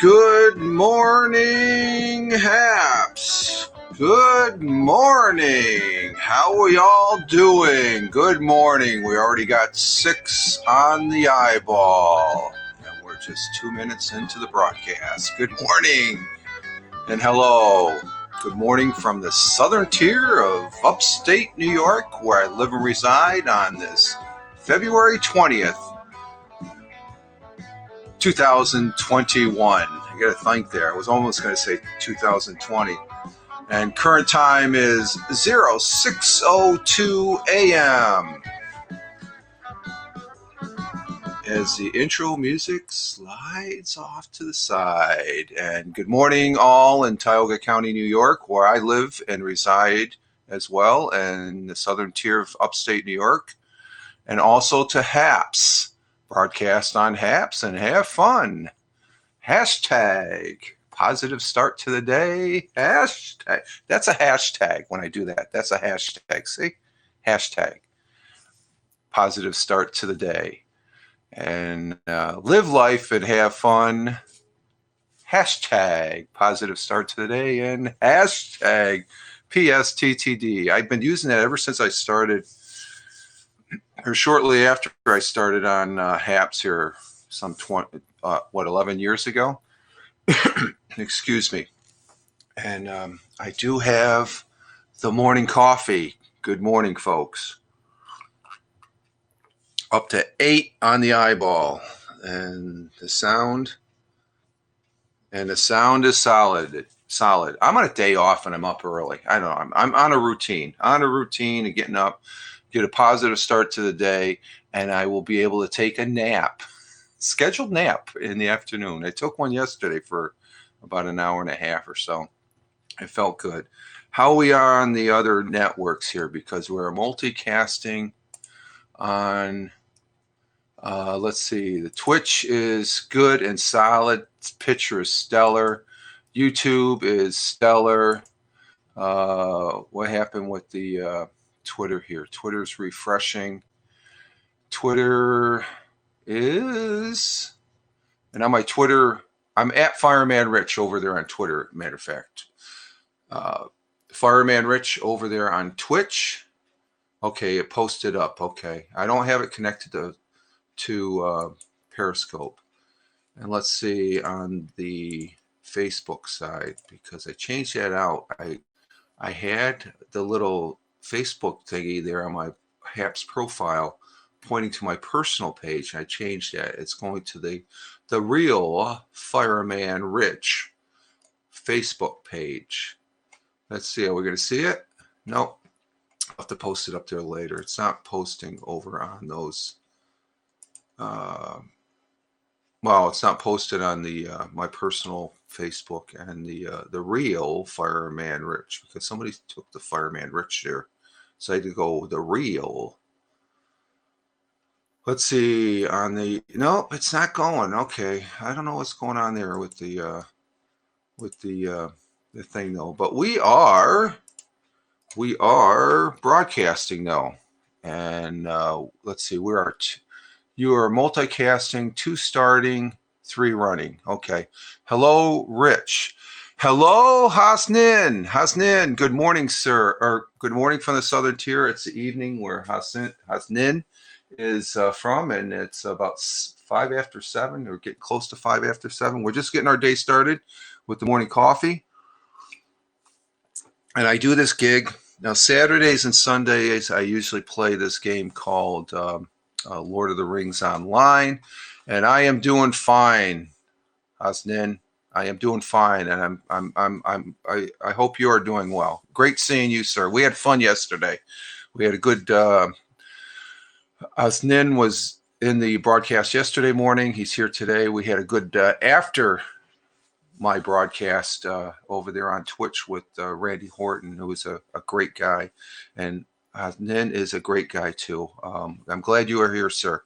Good morning, Haps. Good morning. How are y'all doing? Good morning. We already got 6 on the eyeball, and we're just 2 minutes into the broadcast. Good morning and hello. Good morning from the southern tier of upstate New York, where I live and reside on this February 20th, 2021. I got to think there. I was almost going to say 2020. And current time is 06:02 a.m. as the intro music slides off to the side. And good morning all in Tioga County, New York, where I live and reside as well, and the southern tier of upstate New York. And also to HAPS. Broadcast on HAPS and have fun. Hashtag positive start to the day. Hashtag. That's a hashtag when I do that. That's a hashtag. See? Hashtag positive start to the day. And live life and have fun. Hashtag positive start to the day and hashtag PSTTD. I've been using that ever since I started, or shortly after I started on HAPS here some 11 years ago. Excuse me. And I do have the morning coffee. Good morning, folks. Up to 8 on the eyeball. And the sound is solid. I'm on a day off and I'm up early. I don't know. I'm on a routine. And getting up, get a positive start to the day, and I will be able to take a nap. Scheduled nap in the afternoon. I took one yesterday for about an hour and a half or so. It felt good. How we are on the other networks here, because we're multicasting on, let's see, the Twitch is good and solid. Picture is stellar. YouTube is stellar. What happened with the Twitter here? Twitter's refreshing. Twitter is, and on my Twitter, I'm at Fireman Rich over there on Twitter, matter of fact. Fireman Rich over there on Twitch. Okay, it posted up. Okay, I don't have it connected to Periscope. And let's see on the Facebook side, because I changed that out. I had the little Facebook thingy there on my HAPS profile pointing to my personal page. I changed that. It's going to the real Fireman Rich Facebook page. Let's see. Are we going to see it? Nope. I'll have to post it up there later. It's not posting over on those. Well, it's not posted on the my personal Facebook and the real Fireman Rich, because somebody took the Fireman Rich there. So I had to go with the real. Let's see on the, no, it's not going. Okay. I don't know what's going on there with the thing though, but we are broadcasting though. And let's see, you are multicasting, 2 starting, 3 running. Okay. Hello, Rich. Hello, Hasnin. Hasnin, good morning, sir. Or good morning from the southern tier. It's the evening where Hasnin is from, and it's about 5 after 7, or getting close to 5 after 7. We're just getting our day started with the morning coffee. And I do this gig. Now, Saturdays and Sundays, I usually play this game called Lord of the Rings Online. And I am doing fine, Hasnin. I am doing fine, and I hope you are doing well. Great seeing you, sir. We had fun yesterday. We had a good Hasnin was in the broadcast yesterday morning. He's here today. We had a good after my broadcast over there on Twitch with Randy Horton, who is a great guy, and Hasnin is a great guy too. I'm glad you are here, sir.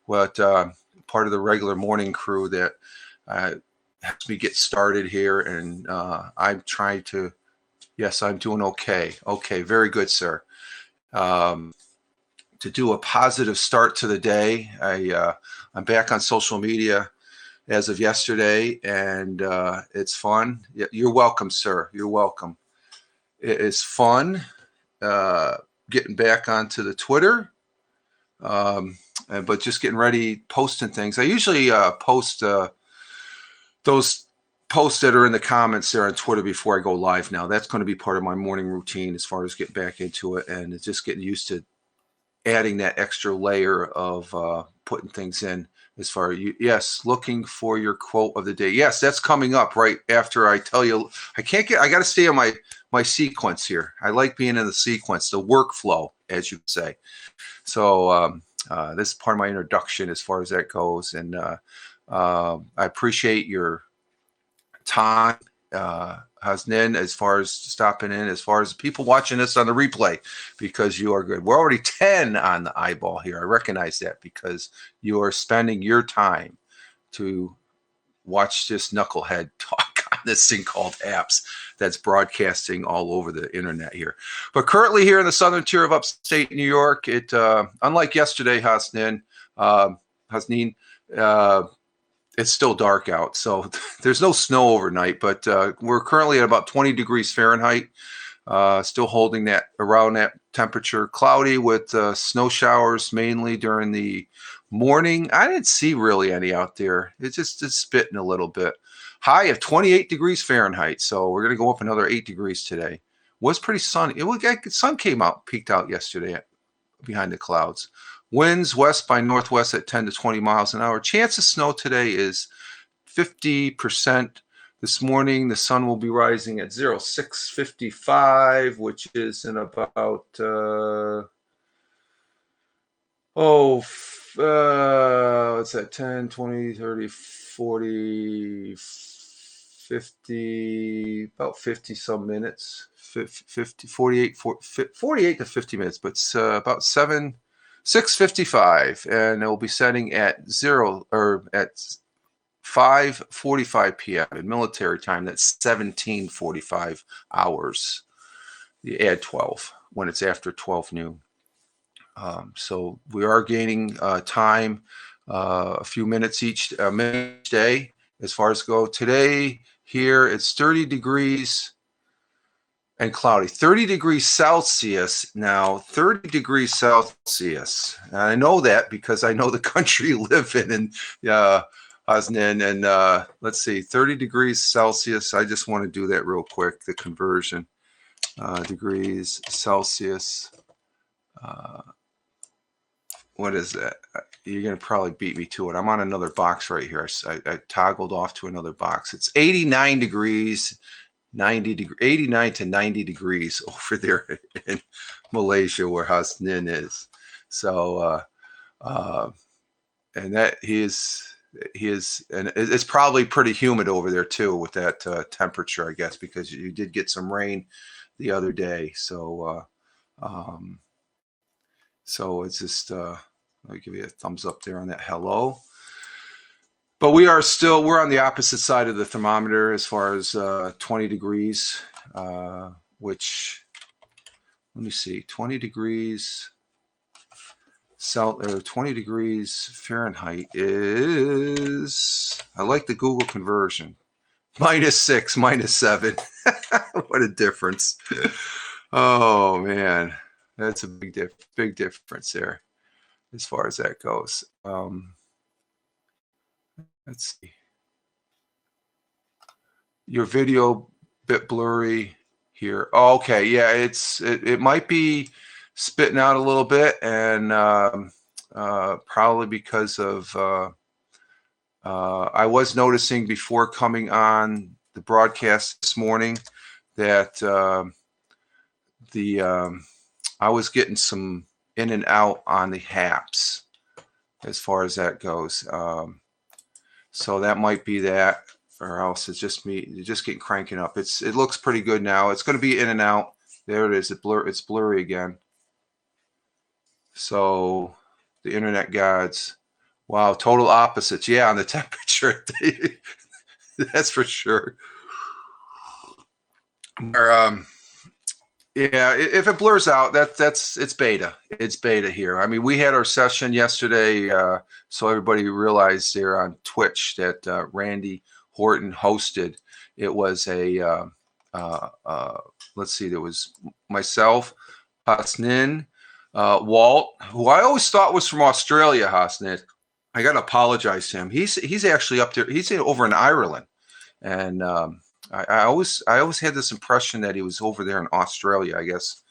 But part of the regular morning crew that helps me get started here, and I'm trying to. Yes, I'm doing okay. Okay, very good, sir. To do a positive start to the day, I'm back on social media as of yesterday, and it's fun. You're welcome, sir. You're welcome. It is fun getting back onto the Twitter, but just getting ready, posting things. I usually post those posts that are in the comments there on Twitter before I go live now. That's going to be part of my morning routine as far as getting back into it, and it's just getting used to adding that extra layer of putting things in. As far as yes, looking for your quote of the day. Yes, that's coming up right after I tell you. I got to stay on my sequence here. I like being in the sequence, the workflow, as you say. So this is part of my introduction as far as that goes, and I appreciate your time, Hasnin, as far as stopping in, as far as people watching this on the replay, because you are good. We're already 10 on the eyeball here. I recognize that because you are spending your time to watch this knucklehead talk on this thing called apps that's broadcasting all over the internet here. But currently here in the southern tier of upstate New York, it unlike yesterday, Hasnin, it's still dark out, so there's no snow overnight, but we're currently at about 20 degrees Fahrenheit, still holding that around that temperature. Cloudy with snow showers mainly during the morning. I didn't see really any out there. It's spitting a little bit. High of 28 degrees Fahrenheit, so we're going to go up another 8 degrees today. Was pretty sunny. Sun came out, peeked out yesterday behind the clouds. Winds west by northwest at 10 to 20 miles an hour. Chance of snow today is 50%. This morning, the sun will be rising at 06:55, which is in about, what's that, 10, 20, 30, 40, 50, about 50 some minutes, 50, 48 to 50 minutes, but it's about 6:55, and it will be setting at 5:45 p.m. in military time. That's 17:45 hours. You add 12 when it's after 12 noon. So we are gaining time, a few minutes each day as far as go. Today here it's 30 degrees and cloudy. 30 degrees Celsius now. 30 degrees Celsius. And I know that because I know the country you live in, and Hasnin, and let's see, 30 degrees Celsius. I just want to do that real quick, the conversion. Degrees Celsius. What is that? You're going to probably beat me to it. I'm on another box right here. I toggled off to another box. It's 89 degrees. 89 to 90 degrees over there in Malaysia where Hasnin is. So and that he is, and it's probably pretty humid over there too with that temperature, I guess, because you did get some rain the other day. So so it's just I'll give you a thumbs up there on that. Hello. But we're on the opposite side of the thermometer as far as 20 degrees, which, let me see, 20 degrees 20 degrees Fahrenheit is, I like the Google conversion, -6, -7. What a difference. Oh, man. That's a big difference there as far as that goes. Let's see. Your video bit blurry here. Oh, okay, yeah, it might be spitting out a little bit, and probably because of I was noticing before coming on the broadcast this morning that I was getting some in and out on the haps as far as that goes. So that might be that, or else it's just me. It's just getting cranking up. It looks pretty good now. It's going to be in and out. There it is. It's blurry again. So the internet gods, wow, total opposites. Yeah, on the temperature, that's for sure. Yeah, if it blurs out, it's beta. It's beta here. I mean, we had our session yesterday, so everybody realized there on Twitch that Randy Horton hosted. It was a let's see, there was myself, Hasnin, Walt, who I always thought was from Australia. Hasnin, I got to apologize to him. He's actually up there. He's over in Ireland, and I always had this impression that he was over there in Australia, I guess,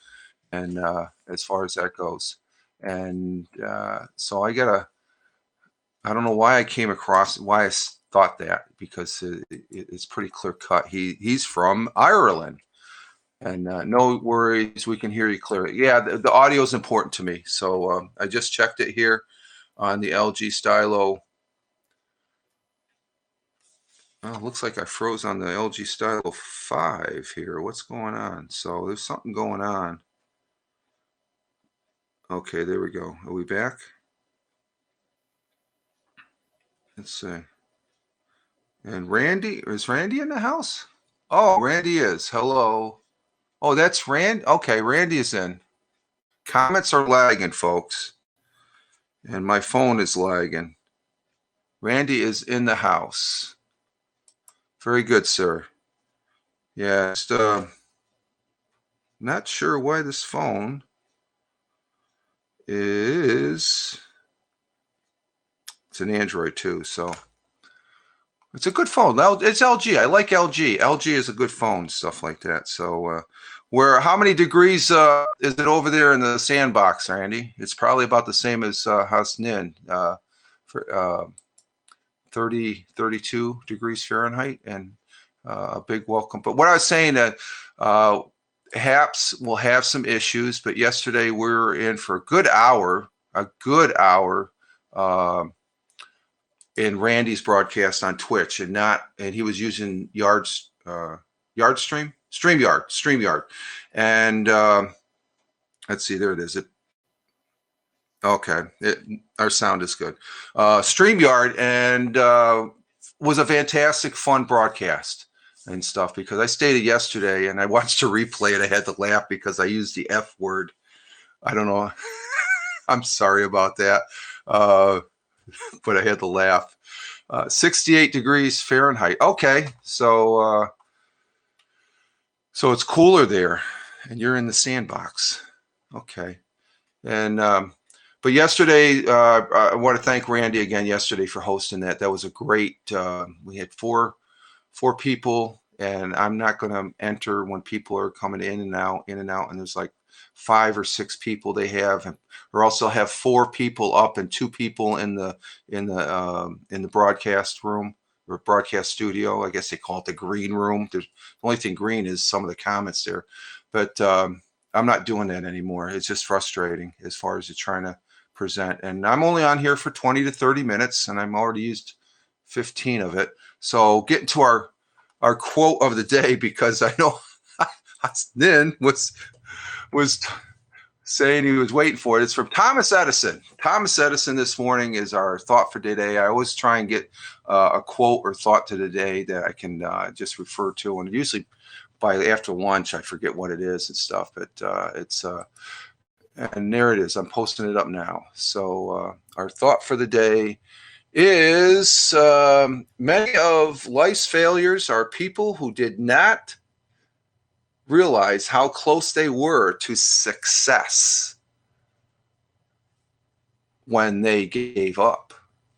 and as far as that goes, and so I don't know why I came across why I thought that because it's pretty clear cut. He's from Ireland, and no worries, we can hear you clearly. Yeah, the audio is important to me, so I just checked it here on the LG Stylo. Oh, looks like I froze on the LG Stylo 5 here. What's going on? So there's something going on. Okay, there we go. Are we back? Let's see. And Randy, is Randy in the house? Oh, Randy is. Hello. Oh, that's Randy. Okay, Randy is in. Comments are lagging, folks. And my phone is lagging. Randy is in the house. Very good, sir. Yeah, just not sure why this phone is. It's an Android too, so it's a good phone. It's LG. I like LG. LG is a good phone, stuff like that. So, how many degrees is it over there in the sandbox, Randy? It's probably about the same as Hasnin, for 32 degrees Fahrenheit, and a big welcome. But what I was saying that HAPS will have some issues, but yesterday we were in for a good hour in Randy's broadcast on Twitch, and he was using StreamYard, and let's see, there it is. Okay, our sound is good. StreamYard, and was a fantastic, fun broadcast and stuff, because I stated yesterday and I watched a replay and I had to laugh because I used the F word. I don't know. I'm sorry about that. But I had to laugh. 68 degrees Fahrenheit. Okay. So it's cooler there and you're in the sandbox. Okay. And, but yesterday, I want to thank Randy again yesterday for hosting that. That was a great, we had four people, and I'm not going to enter when people are coming in and out, and there's like 5 or 6 people they have, or also have 4 people up and 2 people in the broadcast room or broadcast studio. I guess they call it the green room. The only thing green is some of the comments there, but I'm not doing that anymore. It's just frustrating as far as trying to present, and I'm only on here for 20 to 30 minutes, and I'm already used 15 of it. So getting to our quote of the day, because I know Nin was saying he was waiting for it. It's from Thomas Edison. Thomas Edison this morning is our thought for today. I always try and get a quote or thought to the day that I can just refer to, and usually by after lunch I forget what it is and stuff, but it's and there it is. I'm posting it up now. So our thought for the day is many of life's failures are people who did not realize how close they were to success when they gave up.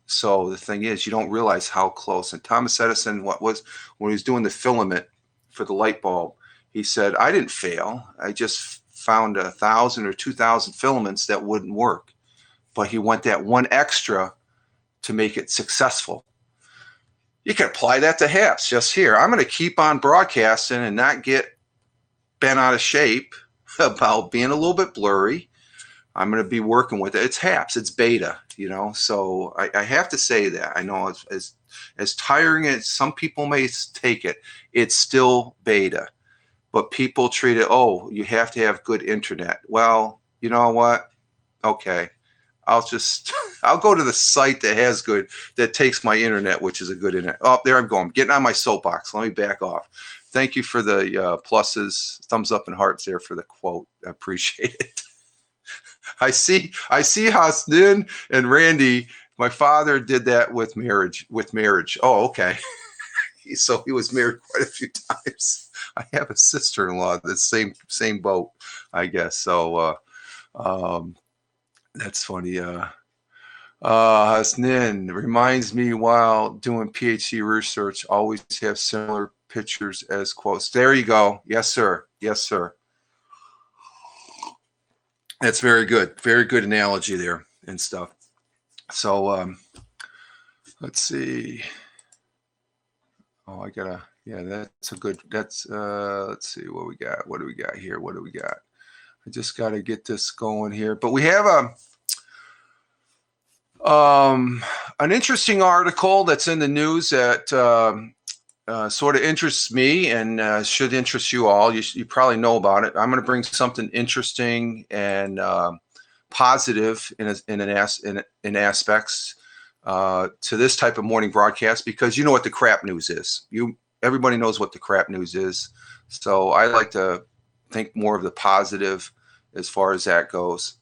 So the thing is, you don't realize how close. And Thomas Edison, when he was doing the filament for the light bulb, he said, I didn't fail. I just found 1,000 or 2,000 filaments that wouldn't work. But he went that one extra to make it successful. You can apply that to HAPS just here. I'm going to keep on broadcasting and not get bent out of shape about being a little bit blurry. I'm going to be working with it. It's HAPS. It's beta, so I have to say that. I know as tiring as some people may take it, it's still beta. But people treat it, you have to have good internet. Well, you know what? Okay. I'll go to the site that takes my internet, which is a good internet. Oh, there I'm going. I'm getting on my soapbox. Let me back off. Thank you for the pluses, thumbs up and hearts there for the quote. I appreciate it. I see Hasnin and Randy. My father did that with marriage. Oh, okay. So he was married quite a few times. I have a sister-in-law that's same boat, I guess. So that's funny. Hasnin reminds me while doing PhD research, always have similar pictures as quotes. There you go. Yes, sir. Yes, sir. That's very good. Very good analogy there and stuff. So let's see. Oh, that's a good, let's see what we got. What do we got here? What do we got? I just got to get this going here. But we have an interesting article that's in the news that sort of interests me and should interest you all. You probably know about it. I'm going to bring something interesting and positive in aspects to this type of morning broadcast, because you know what the crap news is. Everybody knows what the crap news is. So I like to think more of the positive as far as that goes.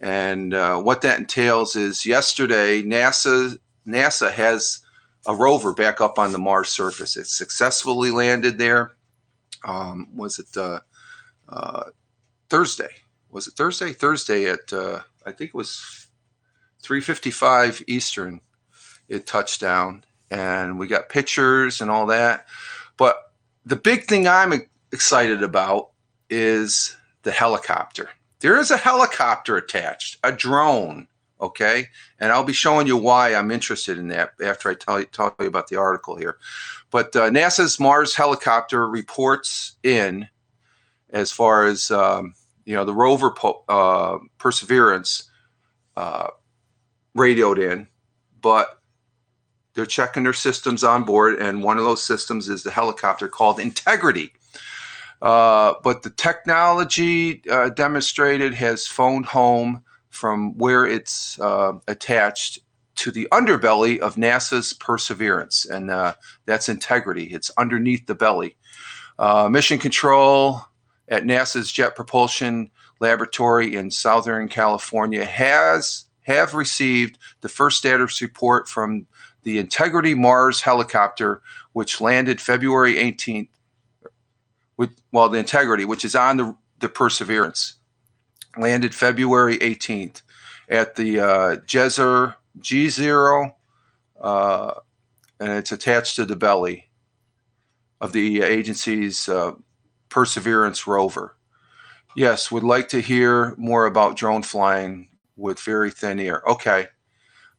And what that entails is yesterday, NASA has a rover back up on the Mars surface. It successfully landed there. Was it Thursday? Was it Thursday? Thursday at, I think it was 3:55 Eastern, it touched down. And we got pictures and all that. But the big thing I'm excited about is the helicopter. There is a helicopter attached, a drone, okay? And I'll be showing you why I'm interested in that after I tell you about the article here. But NASA's Mars helicopter reports in as far as, the rover Perseverance radioed in, but they're checking their systems on board, and one of those systems is the helicopter called Integrity. But the technology demonstrated has phoned home from where it's attached to the underbelly of NASA's Perseverance, and that's Integrity. It's underneath the belly. Mission Control at NASA's Jet Propulsion Laboratory in Southern California have received the first status report from the Integrity Mars helicopter, which landed February 18th. The Integrity, which is on the Perseverance, landed February 18th at the Jezero G0, and it's attached to the belly of the agency's Perseverance rover. Yes, would like to hear more about drone flying with very thin air. Okay.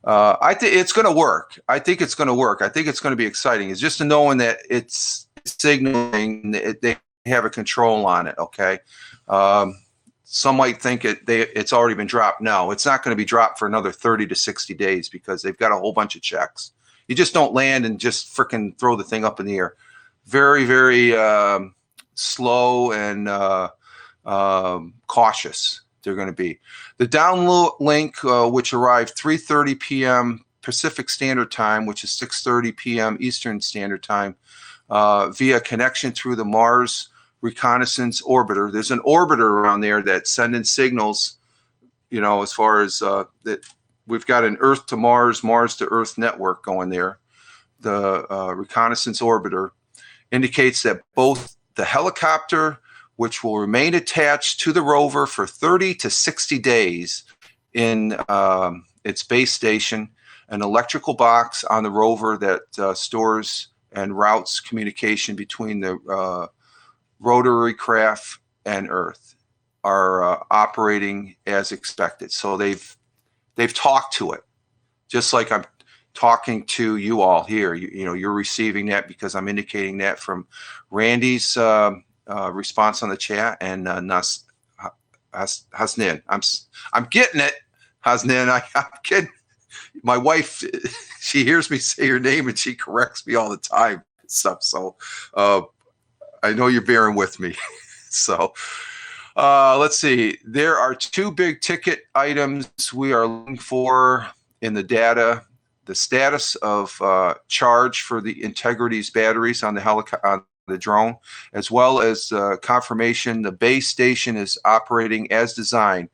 I think it's going to work. I think it's going to work. I think it's going to be exciting. It's just knowing that it's signaling that they have a control on it. Okay. Some might think it's already been dropped. No, it's not going to be dropped for another 30 to 60 days because they've got a whole bunch of checks. You just don't land and just freaking throw the thing up in the air. Very, very slow and cautious they're going to be. The download link, which arrived 3:30 p.m. Pacific Standard Time, which is 6:30 p.m. Eastern Standard Time, via connection through the Mars Reconnaissance Orbiter. There's an orbiter around there that's sending signals, as far as that we've got an Earth to Mars, Mars to Earth network going there. The Reconnaissance Orbiter indicates that both the helicopter, which will remain attached to the rover for 30 to 60 days in its base station, an electrical box on the rover that stores and routes communication between the rotary craft and Earth, are operating as expected. So they've talked to it, just like I'm talking to you all here. You're receiving that because I'm indicating that from Randy's response on the chat and Hasnin. I'm getting it, Hasnin. I'm kidding. My wife, she hears me say your name and she corrects me all the time and stuff. So I know you're bearing with me. So let's see. There are two big ticket items we are looking for in the data: the status of charge for the Integrity's batteries on the the drone, as well as confirmation the base station is operating as designed.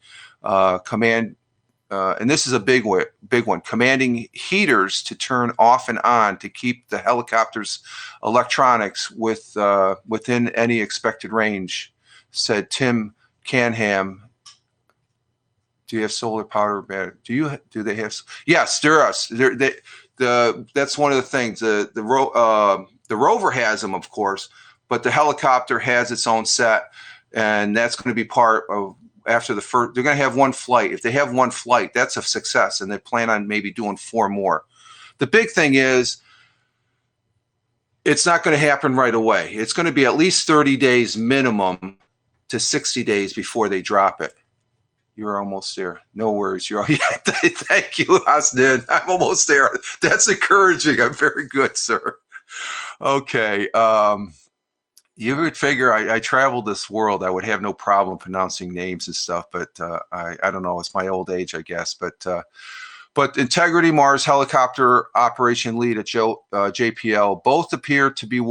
Command, and this is a big one, commanding heaters to turn off and on to keep the helicopter's electronics within any expected range, said Tim Canham. Do you have solar power battery? Do they have? Yes, there are. That's one of the things. The rover has them, of course, but the helicopter has its own set, and that's going to be part of after the first. They're going to have one flight. If they have one flight, that's a success, and they plan on maybe doing 4 more. The big thing is, it's not going to happen right away. It's going to be at least 30 days minimum to 60 days before they drop it. You're almost there. No worries. You're thank you, Hasnan. I'm almost there. That's encouraging. I'm very good, sir. Okay. You would figure I traveled this world, I would have no problem pronouncing names and stuff, but I don't know. It's my old age, I guess. But Integrity Mars helicopter operation lead at JPL both appear to be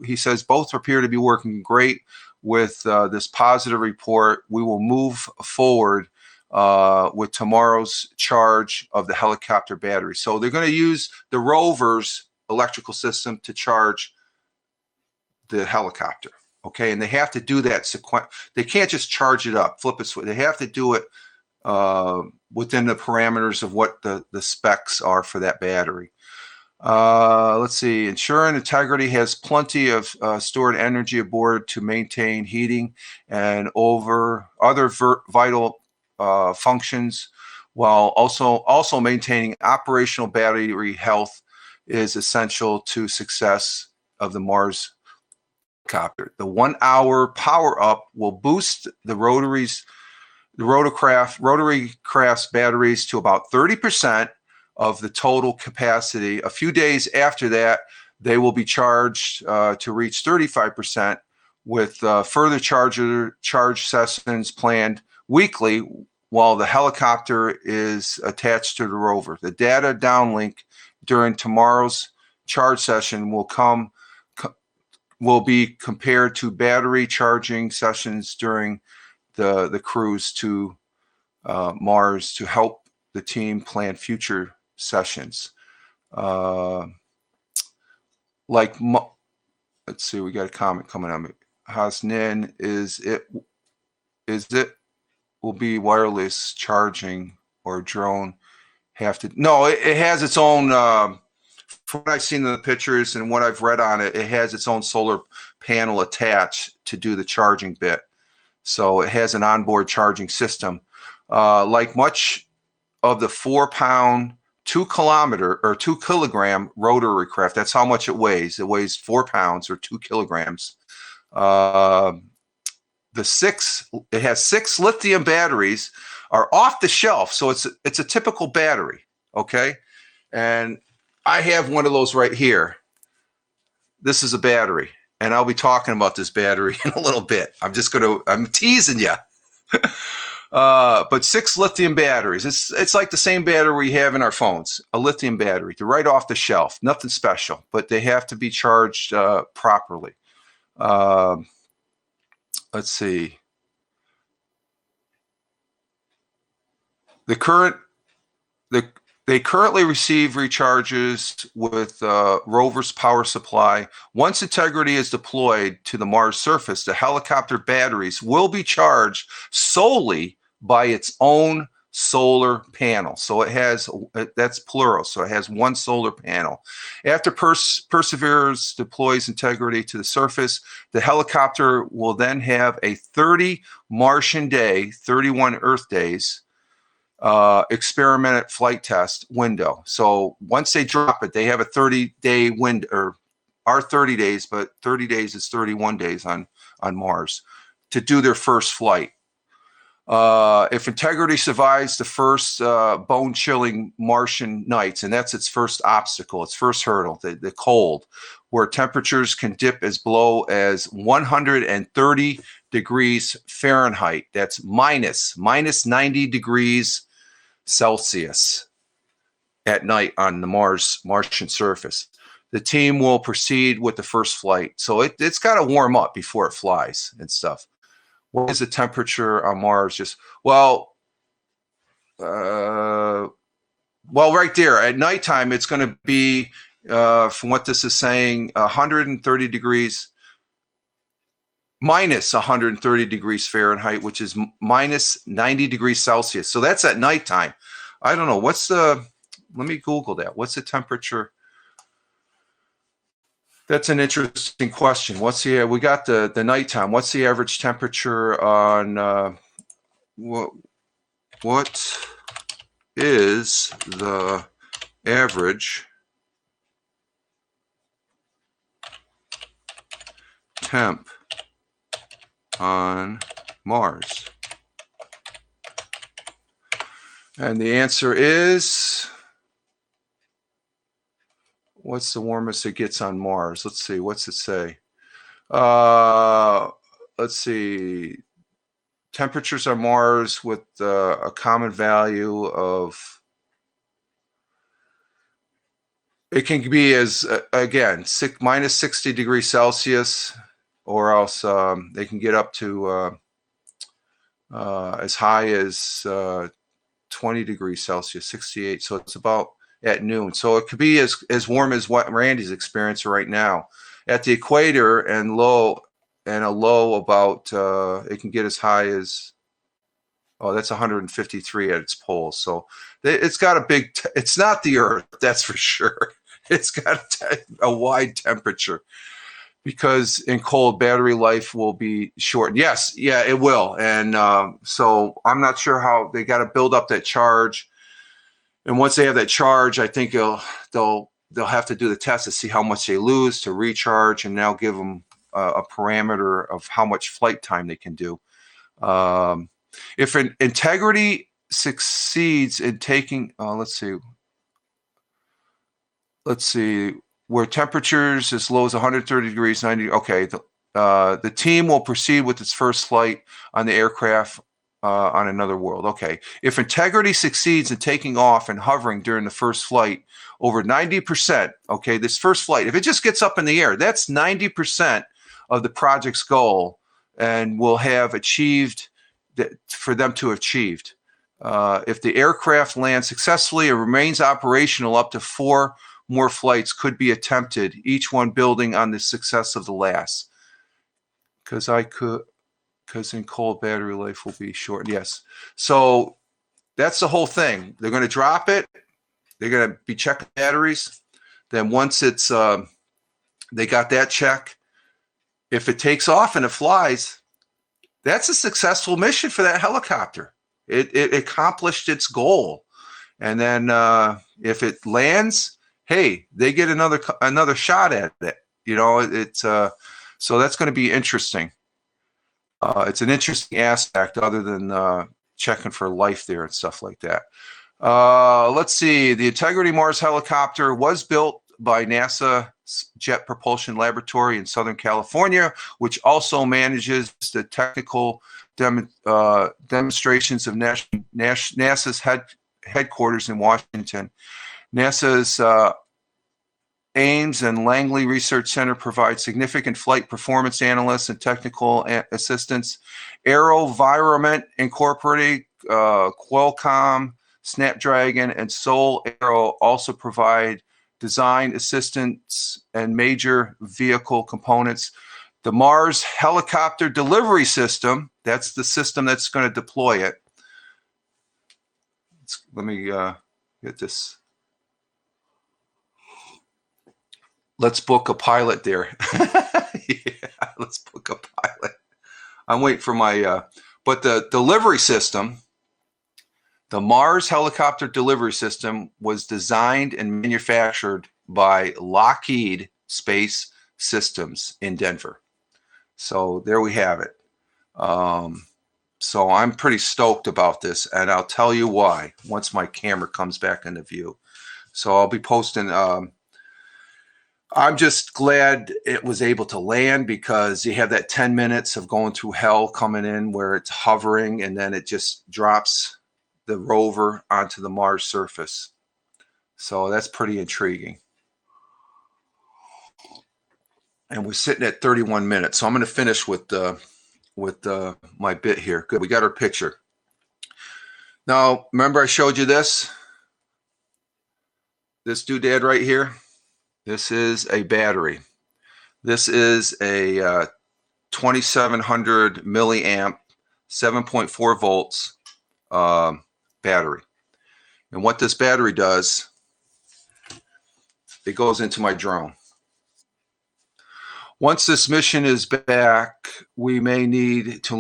he says both appear to be working great with this positive report. We will move forward with tomorrow's charge of the helicopter battery. So they're going to use the rover's electrical system to charge the helicopter. Okay, and they have to do that They can't just charge it up, flip it. They have to do it within the parameters of what the specs are for that battery. Let's see. Ensuring Integrity has plenty of stored energy aboard to maintain heating and over other vital functions, while also maintaining operational battery health is essential to success of the Mars helicopter. The 1 hour power up will boost the rotorcraft's batteries to about 30% of the total capacity. A few days after that, they will be charged to reach 35%, with further charge sessions planned weekly while the helicopter is attached to the rover. The data downlink during tomorrow's charge session will be compared to battery charging sessions during the cruise to Mars to help the team plan future sessions. Let's see, we got a comment coming on. Hasnan, is it will be wireless charging or drone have to? No, it has its own. From what I've seen in the pictures and what I've read on it, it has its own solar panel attached to do the charging bit. So it has an onboard charging system. Like much of the 4-pound, 2 kilogram rotary craft, that's how much it weighs. It weighs 4 pounds or 2 kilograms. It has 6 lithium batteries, are off the shelf. So it's a typical battery. Okay. And I have one of those right here. This is a battery, and I'll be talking about this battery in a little bit. I'm teasing you. But 6 lithium batteries. It's like the same battery we have in our phones, a lithium battery. They're right off the shelf, nothing special, but they have to be charged properly. Let's see. They currently receive recharges with rover's power supply. Once Integrity is deployed to the Mars surface, the helicopter batteries will be charged solely by its own solar panel. So it has, that's plural, so it has one solar panel. After Perseverance deploys Integrity to the surface, the helicopter will then have a 30 Martian day, 31 Earth days, experimental flight test window. So once they drop it, they have a 30-day window, or are 30 days, but 30 days is 31 days on Mars to do their first flight. If Integrity survives the first bone-chilling Martian nights, and that's its first obstacle, its first hurdle, the cold, where temperatures can dip as low as 130 degrees Fahrenheit. That's minus 90 degrees Celsius at night on the Martian surface. The team will proceed with the first flight. So it's got to warm up before it flies and stuff. What is the temperature on Mars? Just, well, right there at nighttime, it's going to be, from what this is saying, 130 degrees, minus 130 degrees Fahrenheit, which is minus 90 degrees Celsius. So that's at nighttime. I don't know. Let me Google that. What's the temperature? That's an interesting question. We got the nighttime. What's the average temperature on, what is the average temp on Mars? And the answer is, what's the warmest it gets on Mars? Let's see. What's it say? Let's see. Temperatures on Mars with a common value of, it can be as, again, minus 60 degrees Celsius, or else they can get up to as high as 20 degrees Celsius, 68. So it's about at noon. So it could be as warm as what Randy's experiencing right now. At the equator and a low about, it can get as high as, that's 153 at its poles. So it's got a big, it's not the Earth, that's for sure. It's got a wide temperature, because in cold, battery life will be shortened. Yes, yeah, it will. And so I'm not sure how they got to build up that charge. And once they have that charge, I think they'll have to do the test to see how much they lose to recharge, and now give them a parameter of how much flight time they can do. If an integrity succeeds in taking, let's see, where temperatures as low as 130 degrees, 90. Okay, the team will proceed with its first flight on the aircraft on another world. Okay, if integrity succeeds in taking off and hovering during the first flight over 90%, okay, this first flight, if it just gets up in the air, that's 90% of the project's goal, and will have achieved for them to have achieved. If the aircraft lands successfully and remains operational, up to 4 more flights could be attempted, each one building on the success of the last. Because in cold, battery life will be shortened. Yes. So that's the whole thing. They're going to drop it. They're going to be checking batteries. Then once it's, they got that check, if it takes off and it flies, that's a successful mission for that helicopter. It accomplished its goal. And then if it lands, hey, they get another shot at it. You know, so that's going to be interesting. It's an interesting aspect, other than checking for life there and stuff like that. Let's see. The Integrity Mars helicopter was built by NASA Jet Propulsion Laboratory in Southern California, which also manages the technical demonstrations of NASA's headquarters in Washington. NASA's Ames and Langley Research Center provides significant flight performance analysts and technical assistance. AeroVironment Incorporated, Qualcomm, Snapdragon, and Seoul Aero also provide design assistance and major vehicle components. The Mars Helicopter Delivery System, that's the system that's going to deploy it. Let me get this. Let's book a pilot there. Yeah, let's book a pilot. I'm waiting for my, but the delivery system, the Mars Helicopter Delivery System, was designed and manufactured by Lockheed Space Systems in Denver. So there we have it. So I'm pretty stoked about this, and I'll tell you why once my camera comes back into view. So I'll be posting. I'm just glad it was able to land, because you have that 10 minutes of going through hell coming in, where it's hovering and then it just drops the rover onto the Mars surface. So that's pretty intriguing. and we're sitting at 31 minutes. So I'm going to finish with my bit here. Good. We got our picture. Now, remember I showed you this doodad right here? This is a battery. This is a 2700 milliamp, 7.4 volts battery. And what this battery does, it goes into my drone. Once this mission is back, we may need to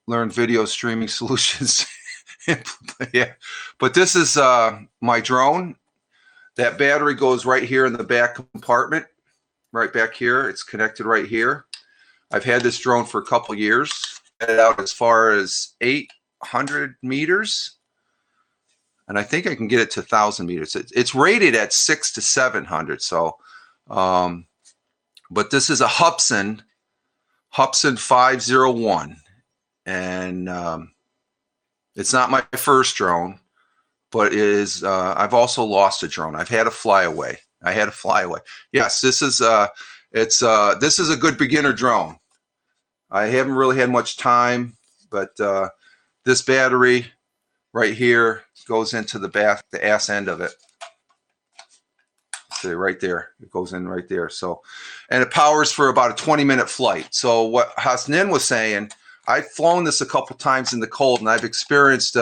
learn video streaming solutions. Yeah, but this is my drone. That battery goes right here in the back compartment, right back here. It's connected right here. I've had this drone for a couple years. It out as far as 800 meters, and I think I can get it to 1,000 meters. It's rated at 600 to 700. So, but this is a Hubsan 501, and it's not my first drone, but it is. I've also lost a drone. I've had a flyaway. Yes, this is this is a good beginner drone. I haven't really had much time, but this battery right here goes into the ass end of it. See right there, it goes in right there. So, and it powers for about a 20-minute flight. So what Hasnin was saying, I've flown this a couple times in the cold, and I've experienced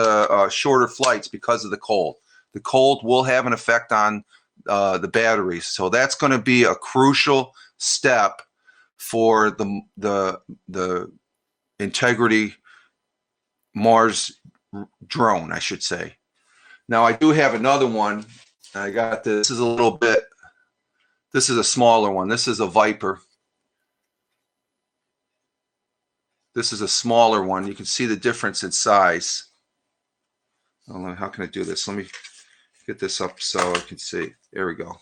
shorter flights because of the cold. The cold will have an effect on the batteries, so that's going to be a crucial step for the Integrity Mars drone, I should say. Now I do have another one. I got this. This is a little bit. This is a smaller one. This is a Viper. This is a smaller one. You can see the difference in size. How can I do this? Let me get this up so I can see. There we go.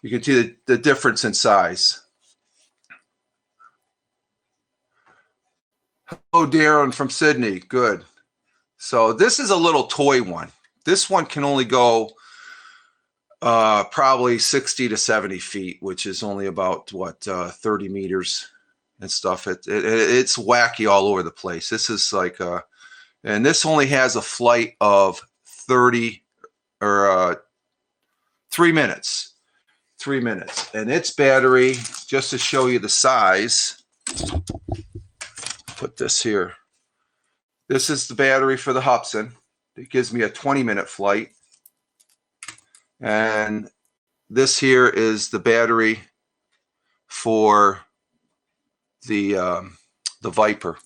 You can see the difference in size. Hello, Darren from Sydney. Good. So this is a little toy one. This one can only go probably 60 to 70 feet, which is only about, what, 30 meters and stuff. It's wacky all over the place. This is like, and this only has a flight of 3 minutes. 3 minutes. And its battery, just to show you the size, put this here. This is the battery for the Hubsan. It gives me a 20-minute flight. And this here is the battery for the Viper.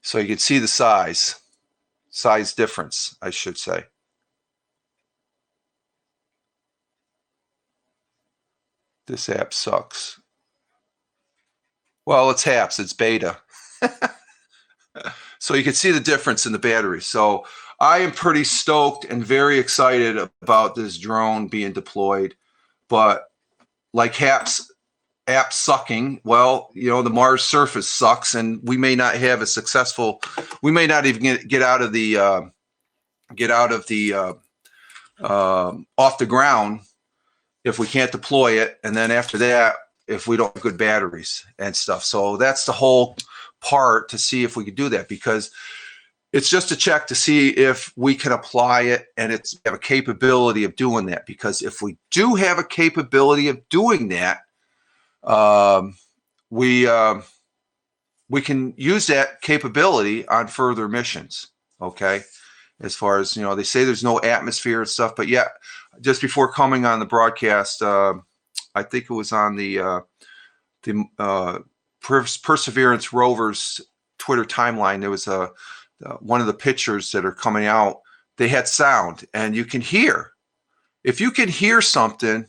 So you can see the size difference, I should say. This app sucks. Well, it's HAPS, it's beta. So you can see the difference in the battery. So I am pretty stoked and very excited about this drone being deployed. But like HAPS app sucking, well, you know, the Mars surface sucks, and we may not have a successful, we may not even get out of the off the ground if we can't deploy it. And then after that, if we don't have good batteries and stuff. So that's the whole part, to see if we could do that, because it's just a check to see if we can apply it and it's have a capability of doing that. Because if we do have a capability of doing that, we can use that capability on further missions. Okay, as far as, you know, they say there's no atmosphere and stuff, but yeah, just before coming on the broadcast, I think it was on the Perseverance rover's Twitter timeline. There was one of the pictures that are coming out. They had sound, and you can hear. If you can hear something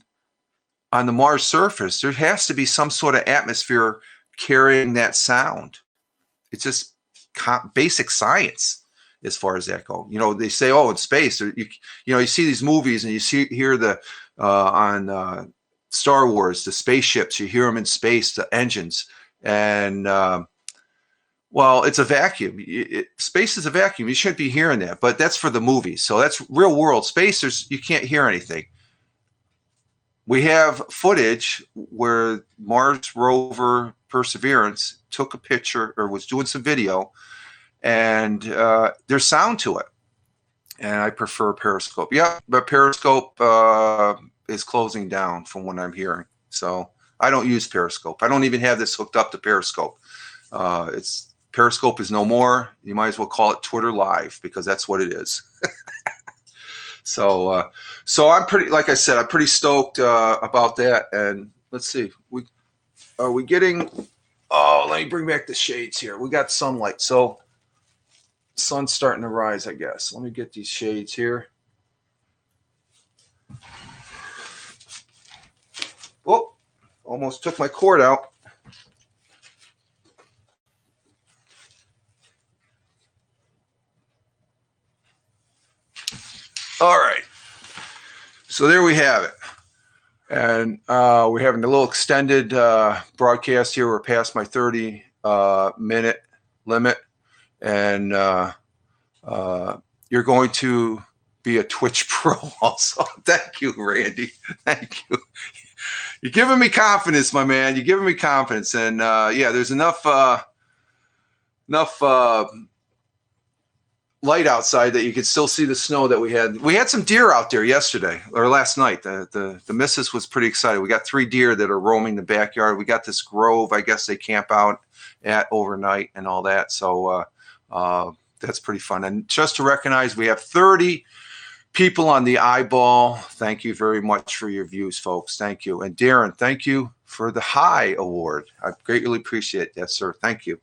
on the Mars surface, there has to be some sort of atmosphere carrying that sound. It's just basic science as far as that goes. You know, they say, oh, in space, you know, you see these movies and you hear the on Star Wars, the spaceships. You hear them in space, the engines, and well, it's a vacuum. Space is a vacuum. You shouldn't be hearing that, but that's for the movies. So that's real world. Space, you can't hear anything. we have footage where Mars rover Perseverance took a picture or was doing some video, and there's sound to it. And I prefer Periscope. Yeah, but Periscope is closing down from what I'm hearing. So I don't use Periscope. I don't even have this hooked up to Periscope. It's Periscope is no more. You might as well call it Twitter Live, because that's what it is. So I'm pretty, like I said, I'm pretty stoked about that. And let's see, are we getting? Oh, let me bring back the shades here. We got sunlight, so sun's starting to rise, I guess. Let me get these shades here. Oh, almost took my cord out. All right. So there we have it. And we're having a little extended broadcast here. We're past my 30-minute limit. And you're going to be a Twitch pro also. Thank you, Randy. Thank you. You're giving me confidence, my man. You're giving me confidence. And yeah, there's enough light outside that you could still see the snow that we had. We had some deer out there yesterday or last night. The missus was pretty excited. We got 3 deer that are roaming the backyard. We got this grove, I guess they camp out at overnight and all that. So that's pretty fun. And just to recognize, we have 30 people on the eyeball. Thank you very much for your views, folks. Thank you. And Darren, thank you for the high award. I greatly appreciate that, sir. Thank you.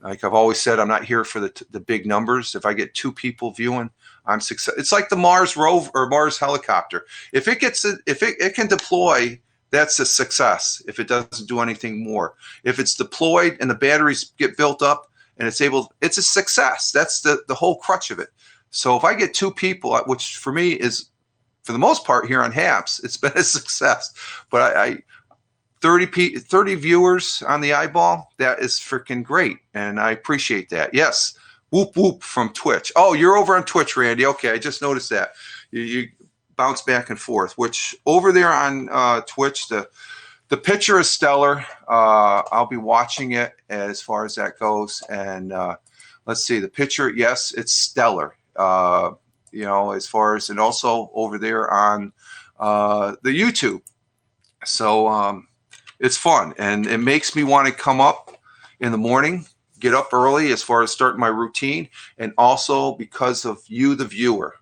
Like I've always said, I'm not here for the big numbers. If I get 2 people viewing, I'm success. It's like the Mars rover or Mars helicopter. If it can deploy, that's a success. If it doesn't do anything more, if it's deployed and the batteries get built up and it's a success. That's the whole crutch of it. So if I get 2 people, which for me is, for the most part here on HAPS, it's been a success. But I 30 viewers on the eyeball, that is freaking great. And I appreciate that. Yes. Whoop, whoop from Twitch. Oh, you're over on Twitch, Randy. Okay, I just noticed that. You bounce back and forth, which over there on Twitch, the picture is stellar. I'll be watching it as far as that goes. And let's see, the picture, yes, it's stellar. As far as, and also over there on the YouTube. So it's fun, and it makes me want to come up in the morning, get up early as far as starting my routine, and also because of you, the viewer.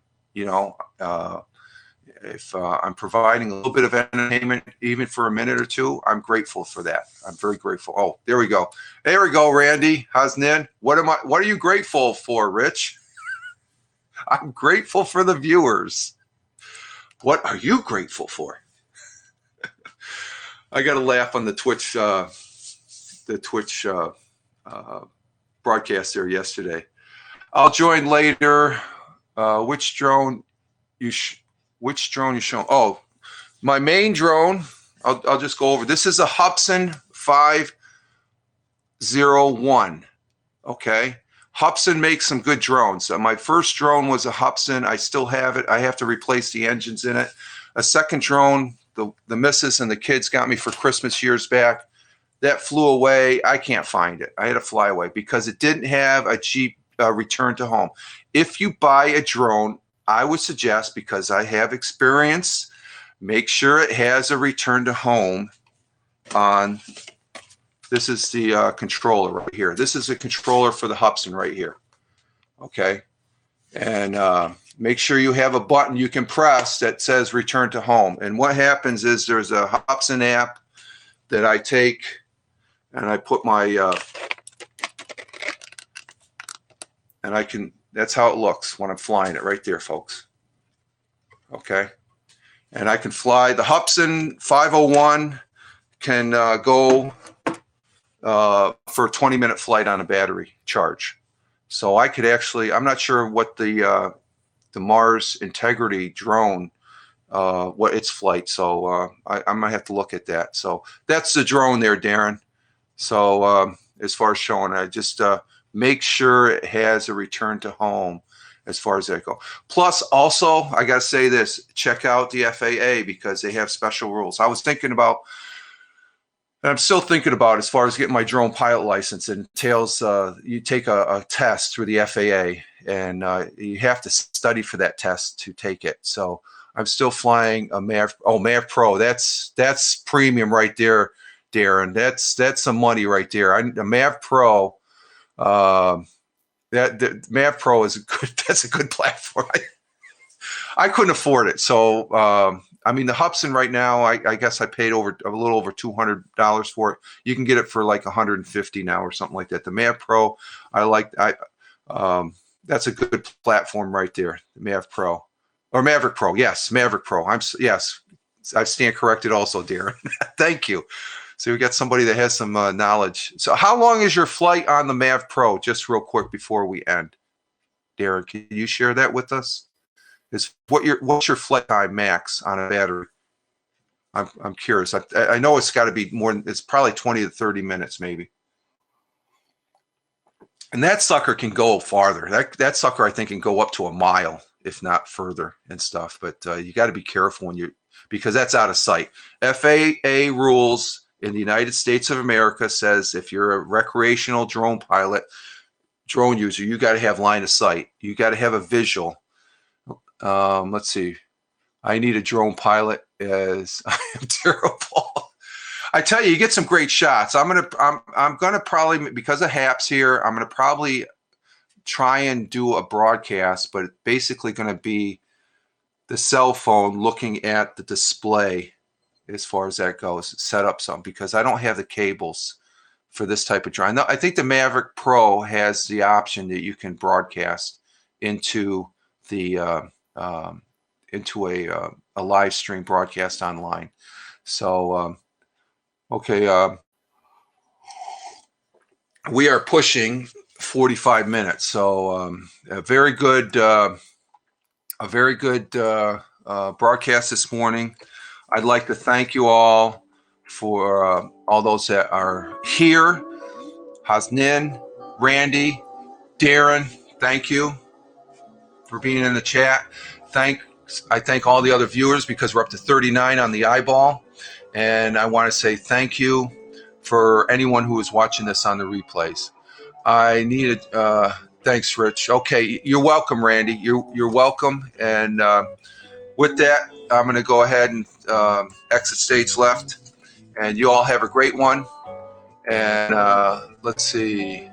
If I'm providing a little bit of entertainment, even for a minute or 2, I'm grateful for that. I'm very grateful. Oh, there we go. There we go, Randy. Hasnin. What are you grateful for, Rich? I'm grateful for the viewers. What are you grateful for? I got to laugh on the Twitch broadcast there yesterday. I'll join later. Which drone you showing? Oh, my main drone. I'll just go over. This is a Hubsan 501. Okay. Hubsan makes some good drones. My first drone was a Hubsan. I still have it. I have to replace the engines in it. A second drone, the missus and the kids got me for Christmas years back. That flew away. I can't find it. I had to fly away because it didn't have a Jeep return to home. If you buy a drone, I would suggest, because I have experience, make sure it has a return to home on. This is the controller right here. This is a controller for the Hubsan right here. Okay. And make sure you have a button you can press that says return to home. And what happens is there's a Hubsan app that I take and I put my, and I can, that's how it looks when I'm flying it right there, folks. Okay. And I can fly. The Hubsan 501 can go for a 20-minute flight on a battery charge. So I could actually, I'm not sure what the Mars Integrity drone, what its flight. So I might have to look at that. So that's the drone there, Darren. So as far as showing, I just make sure it has a return to home as far as that go. Plus, also, I got to say this, check out the FAA because they have special rules. I was thinking about, and I'm still thinking about as far as getting my drone pilot license. It entails you take a test through the FAA, and you have to study for that test to take it. So I'm still flying a Mav Pro. That's premium right there, Darren. That's some money right there. A Mav Pro. The Mav Pro is that's a good platform. I couldn't afford it. So, I mean, the Hubsan right now, I guess I paid a little over $200 for it. You can get it for like $150 now or something like that. The Mav Pro, that's a good platform right there. The Mav Pro or Maverick Pro. Yes, Maverick Pro. Yes, I stand corrected also, Darren. Thank you. So we got somebody that has some knowledge. So how long is your flight on the Mav Pro? Just real quick before we end, Darren, can you share that with us? What's your flight time max on a battery? I'm curious. I know it's got to be more. It's probably 20 to 30 minutes, maybe. And that sucker can go farther. That sucker I think can go up to a mile, if not further, and stuff. But you got to be careful because that's out of sight. FAA rules in the United States of America says if you're a recreational drone pilot, drone user, you got to have line of sight. You got to have a visual. Let's see. I need a drone pilot as I am terrible. I tell you, you get some great shots. I'm gonna probably, because of HAPS here, I'm gonna probably try and do a broadcast, but it's basically gonna be the cell phone looking at the display as far as that goes. Set up some because I don't have the cables for this type of drone. I think the Maverick Pro has the option that you can broadcast into the into a live stream broadcast online. So okay, we are pushing 45 minutes. So a very good broadcast this morning. I'd like to thank you all for all those that are here. Hasnin, Randy, Darren, thank you for being in the chat. I thank all the other viewers because we're up to 39 on the eyeball. And I want to say thank you for anyone who is watching this on the replays. I needed, thanks, Rich. Okay, you're welcome, Randy. You're welcome. And with that, I'm going to go ahead and exit stage left. And you all have a great one. And let's see.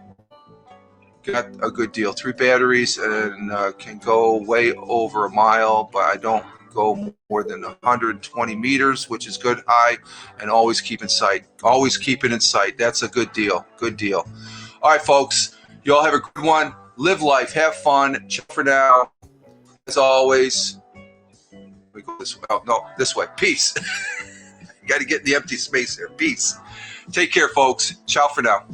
Got a good deal. 3 batteries and can go way over a mile, but I don't go more than 120 meters, which is good high, and always keep in sight. Always keep it in sight. That's a good deal. Good deal. All right, folks. You all have a good one. Live life. Have fun. Ciao for now. As always. We go this way. Oh, no, this way. Peace. You got to get in the empty space there. Peace. Take care, folks. Ciao for now.